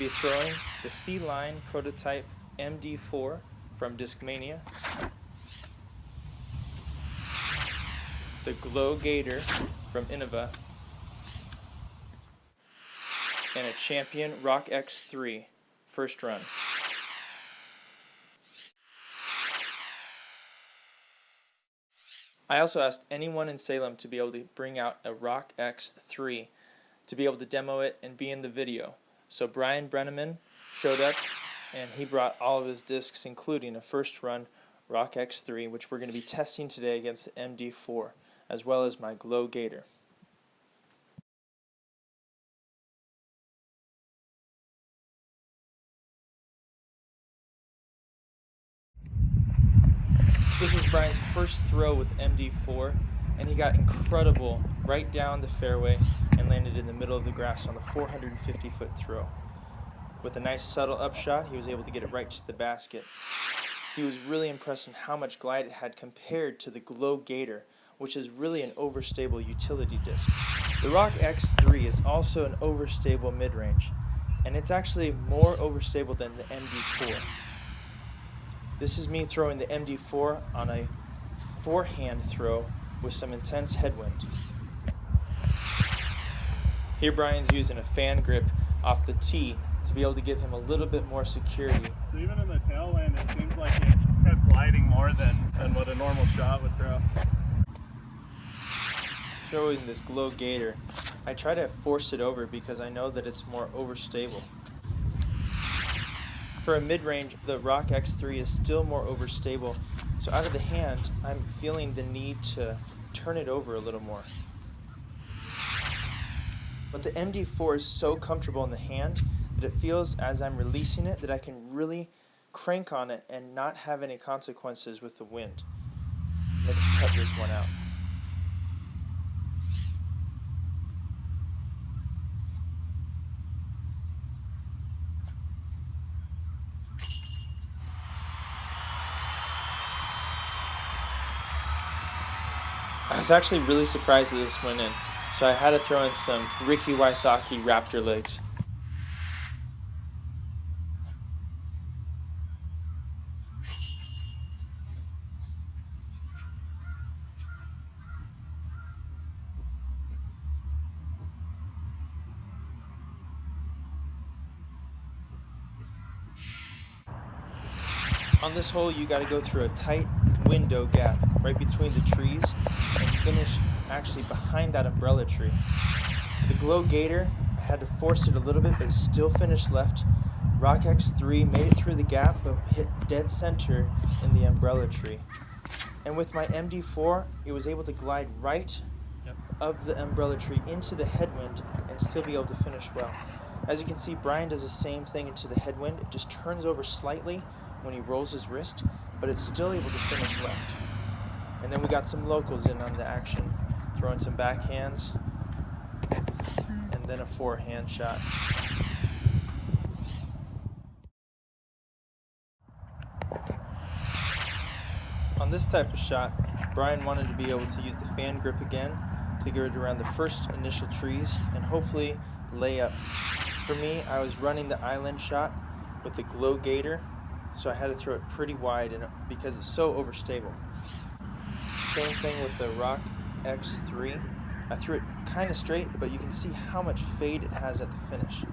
be throwing the C-line Prototype MD4 from Discmania, the Glow Gator from Innova, and a Champion RocX3 first run. I also asked anyone in Salem to be able to bring out a RocX3 to be able to demo it and be in the video. So Bryan Brennamen showed up and he brought all of his discs, including a first run RocX3, which we're going to be testing today against the MD4, as well as my Glow Gator. This was Bryan's first throw with MD4, and he got incredible right down the fairway and landed in the middle of the grass on the 450-foot throw. With a nice subtle upshot, he was able to get it right to the basket. He was really impressed on how much glide it had compared to the Glow Gator, which is really an overstable utility disc. The RocX3 is also an overstable mid-range, and it's actually more overstable than the MD4. This is me throwing the MD4 on a forehand throw with some intense headwind. Here Bryan's using a fan grip off the tee to be able to give him a little bit more security. So even in the tail end, it seems like it kept gliding more than what a normal shot would throw. Throwing this Glow Gator, I try to force it over because I know that it's more overstable. For a mid-range, the RocX3 is still more overstable, so out of the hand, I'm feeling the need to turn it over a little more. But the MD4 is so comfortable in the hand that it feels, as I'm releasing it, that I can really crank on it and not have any consequences with the wind. I'm going to cut this one out. I was actually really surprised that this went in, so I had to throw in some Ricky Wysocki Raptor legs. On this hole, you got to go through a tight window gap right between the trees and finish actually behind that umbrella tree. The Glow Gator, I had to force it a little bit, but still finished left. RocX3 made it through the gap, but hit dead center in the umbrella tree. And with my MD4, it was able to glide right of the umbrella tree into the headwind and still be able to finish well. As you can see, Bryan does the same thing into the headwind. It just turns over slightly when he rolls his wrist, but it's still able to finish left. And then we got some locals in on the action, throwing some backhands, and then a forehand shot. On this type of shot, Bryan wanted to be able to use the fan grip again to get it around the first initial trees and hopefully lay up. For me, I was running the island shot with the Glow Gator, so I had to throw it pretty wide because it's so overstable. Same thing with the RocX3. I threw it kind of straight, but you can see how much fade it has at the finish.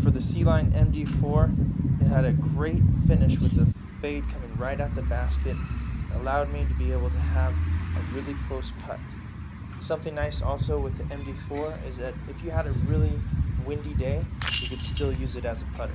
For the C-line MD4, it had a great finish with the fade coming right at the basket. It allowed me to be able to have a really close putt. Something nice also with the MD4 is that if you had a really windy day, you could still use it as a putter.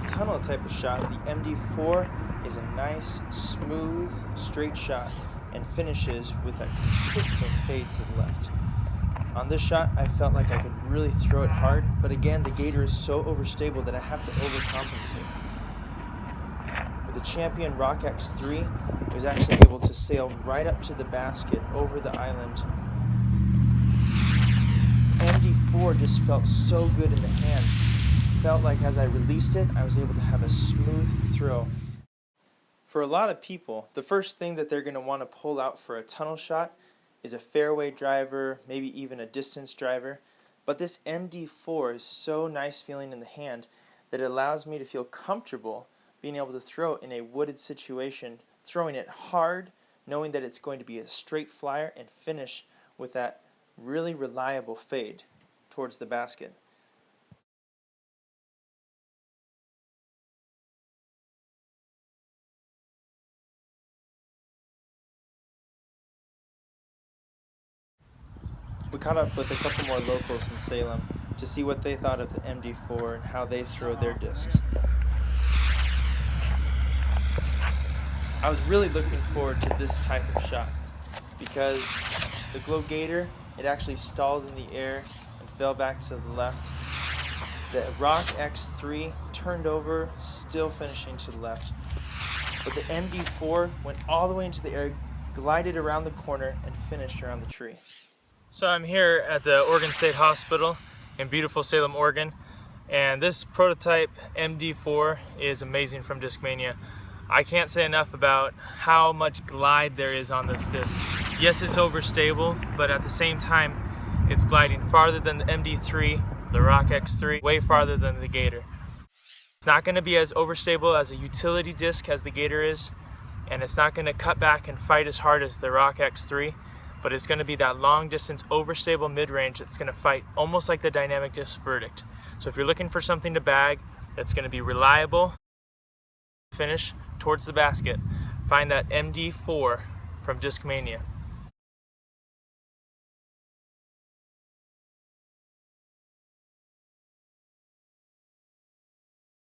Tunnel type of shot, the MD4 is a nice, smooth, straight shot and finishes with a consistent fade to the left. On this shot, I felt like I could really throw it hard, but again, the Gator is so overstable that I have to overcompensate. With the Champion RocX3, I was actually able to sail right up to the basket over the island. MD4 just felt so good in the hand. felt like as I released it, I was able to have a smooth throw. For a lot of people, the first thing that they're going to want to pull out for a tunnel shot is a fairway driver, maybe even a distance driver. But this MD4 is so nice feeling in the hand that it allows me to feel comfortable being able to throw in a wooded situation, throwing it hard, knowing that it's going to be a straight flyer, and finish with that really reliable fade towards the basket. We caught up with a couple more locals in Salem to see what they thought of the MD4 and how they throw their discs. I was really looking forward to this type of shot because the Glow Gator, it actually stalled in the air and fell back to the left. The RocX3 turned over, still finishing to the left. But the MD4 went all the way into the air, glided around the corner, and finished around the tree. So I'm here at the Oregon State Hospital in beautiful Salem, Oregon, and this prototype MD4 is amazing from Discmania. I can't say enough about how much glide there is on this disc. Yes, it's overstable, but at the same time, it's gliding farther than the MD3, the RocX3, way farther than the Gator. It's not going to be as overstable as a utility disc as the Gator is, and it's not going to cut back and fight as hard as the RocX3, but it's going to be that long distance overstable mid-range that's going to fight almost like the dynamic disc Verdict. So if you're looking for something to bag that's going to be reliable, finish towards the basket, find that MD4 from Discmania.